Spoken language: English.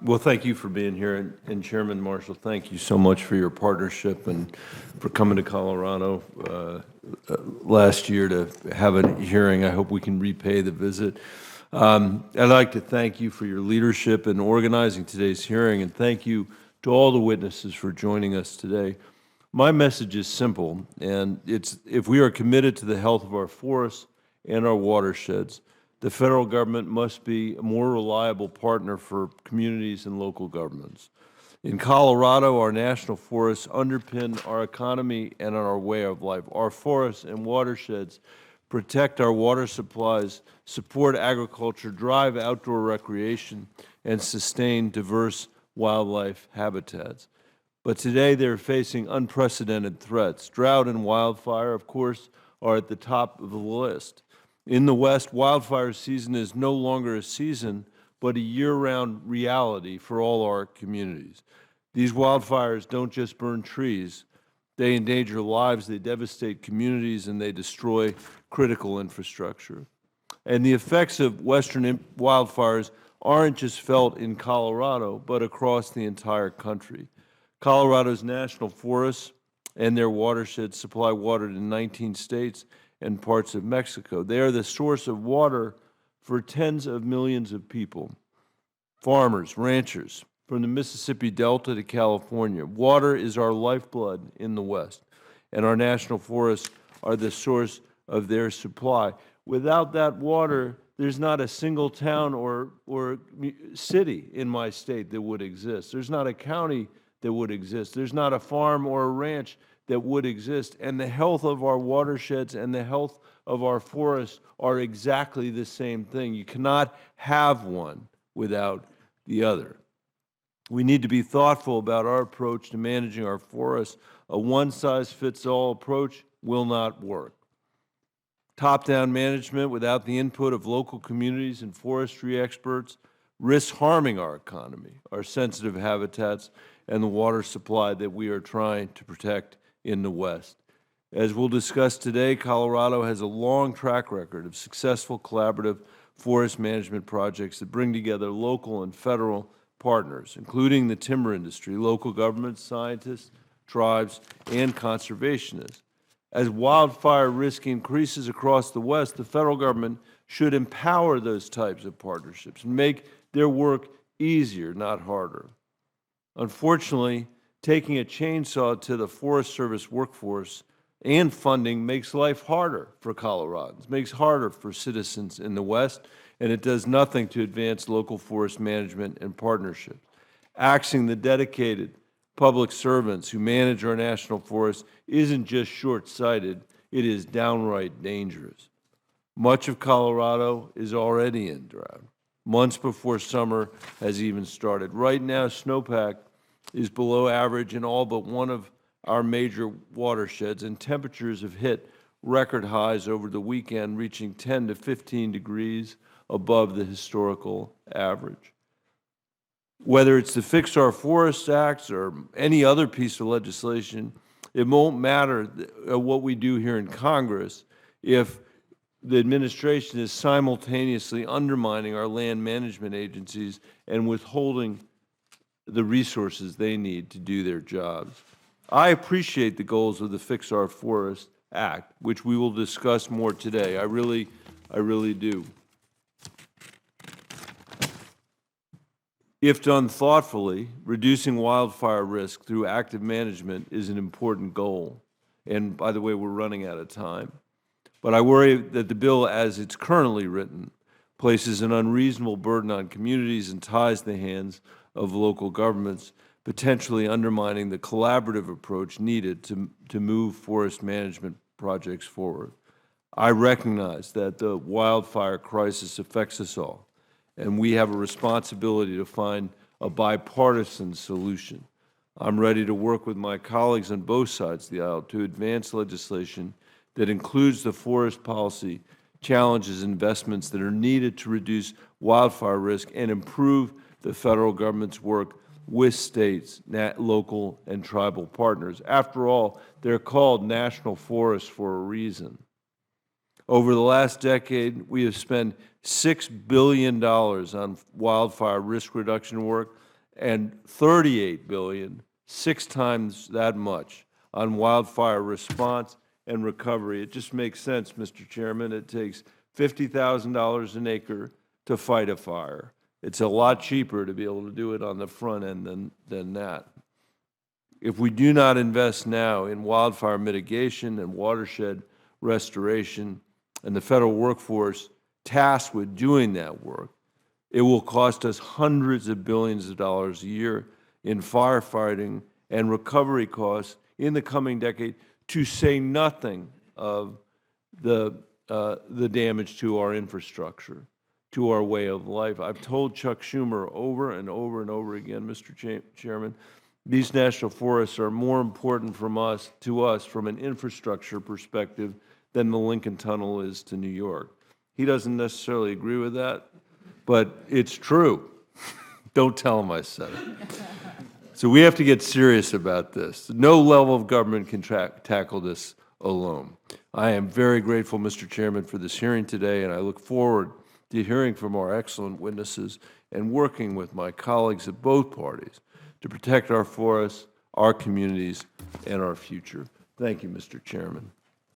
Well, thank you for being here, and Chairman Marshall, thank you so much for your partnership and for coming to Colorado last year to have a hearing. I hope we can repay the visit. I'd like to thank you for your leadership in organizing today's hearing, and thank you to all the witnesses for joining us today. My message is simple, and it's if we are committed to the health of our forests and our watersheds, the federal government must be a more reliable partner for communities and local governments. In Colorado, our national forests underpin our economy and our way of life. Our forests and watersheds protect our water supplies, support agriculture, drive outdoor recreation, and sustain diverse wildlife habitats. But today they're facing unprecedented threats. Drought and wildfire, of course, are at the top of the list. In the West, wildfire season is no longer a season, but a year-round reality for all our communities. These wildfires don't just burn trees. They endanger lives, they devastate communities, and they destroy critical infrastructure. And the effects of western wildfires aren't just felt in Colorado, but across the entire country. Colorado's national forests and their watersheds supply water to 19 states and parts of Mexico. They are the source of water for tens of millions of people, farmers, ranchers, from the Mississippi Delta to California. Water is our lifeblood in the West, and our national forests are the source of their supply. Without that water, there's not a single town or city in my state that would exist. There's not a county that would exist. There's not a farm or a ranch that would exist. And the health of our watersheds and the health of our forests are exactly the same thing. You cannot have one without the other. We need to be thoughtful about our approach to managing our forests. A one-size-fits-all approach will not work. Top-down management without the input of local communities and forestry experts risks harming our economy, our sensitive habitats, and the water supply that we are trying to protect in the West. As we'll discuss today, Colorado has a long track record of successful collaborative forest management projects that bring together local and federal partners, including the timber industry, local governments, scientists, tribes, and conservationists. As wildfire risk increases across the West, the federal government should empower those types of partnerships and make their work easier, not harder. Unfortunately, taking a chainsaw to the Forest Service workforce and funding makes life harder for Coloradans, makes harder for citizens in the West, and it does nothing to advance local forest management and partnerships. Axing the dedicated public servants who manage our national forests isn't just short-sighted, it is downright dangerous. Much of Colorado is already in drought, months before summer has even started. Right now, snowpack is below average in all but one of our major watersheds, and temperatures have hit record highs over the weekend, reaching 10 to 15 degrees above the historical average. Whether it's the Fix Our Forests Act or any other piece of legislation, it won't matter what we do here in Congress if the administration is simultaneously undermining our land management agencies and withholding the resources they need to do their jobs. I appreciate the goals of the Fix Our Forests Act, which we will discuss more today. I really do. If done thoughtfully, reducing wildfire risk through active management is an important goal. And by the way, we're running out of time. But I worry that the bill, as it's currently written, places an unreasonable burden on communities and ties the hands of local governments, potentially undermining the collaborative approach needed to move forest management projects forward. I recognize that the wildfire crisis affects us all, and we have a responsibility to find a bipartisan solution. I'm ready to work with my colleagues on both sides of the aisle to advance legislation that includes the forest policy challenges and investments that are needed to reduce wildfire risk and improve the federal government's work with states, local, and tribal partners. After all, they're called national forests for a reason. Over the last decade, we have spent $6 billion on wildfire risk reduction work, and $38 billion, 6 times that much, on wildfire response and recovery. It just makes sense, Mr. Chairman. It takes $50,000 an acre to fight a fire. It's a lot cheaper to be able to do it on the front end than that. If we do not invest now in wildfire mitigation and watershed restoration and the federal workforce tasked with doing that work, it will cost us hundreds of billions of dollars a year in firefighting and recovery costs in the coming decade, to say nothing of the damage to our infrastructure, to our way of life. I've told Chuck Schumer over and over and over again, Mr. Chairman, these national forests are more important to us from an infrastructure perspective than the Lincoln Tunnel is to New York. He doesn't necessarily agree with that, but it's true. Don't tell him I said it. So we have to get serious about this. No level of government can tackle this alone. I am very grateful, Mr. Chairman, for this hearing today, and I look forward to hearing from our excellent witnesses and working with my colleagues at both parties to protect our forests, our communities, and our future. Thank you, Mr. Chairman.